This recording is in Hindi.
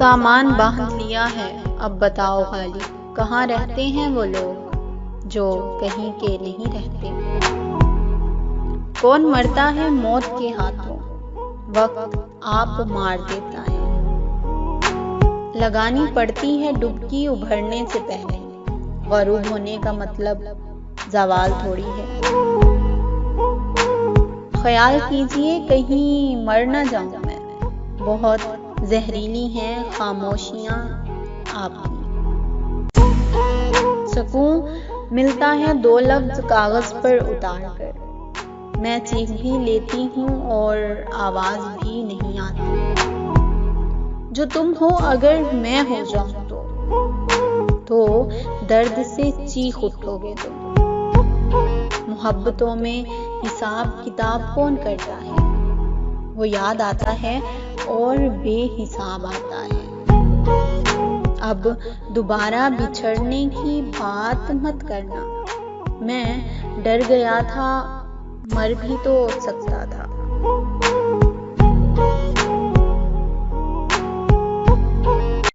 सामान बांध लिया है, अब बताओ खाली कहाँ रहते हैं वो लोग जो कहीं के नहीं रहते। कौन मरता है मौत के हाथों, वक्त आप मार देता है। लगानी पड़ती है डुबकी उभरने से पहले, गरूब होने का मतलब ज़वाल थोड़ी है। ख्याल कीजिए कहीं मर ना जाऊं मैं, बहुत जहरीली हैं खामोशियां आपकी। सुकून मिलता है दो लफ्ज कागज पर उतार कर, मैं चीख भी लेती हूँ और आवाज भी नहीं आती। जो तुम हो अगर मैं हो जाऊं तो दर्द से चीख उठोगे तुम। मोहब्बतों में हिसाब किताब कौन करता है, वो याद आता है और बेहिसाब आता है। अब दोबारा बिछड़ने की बात मत करना, मैं डर गया था, मर भी तो सकता था।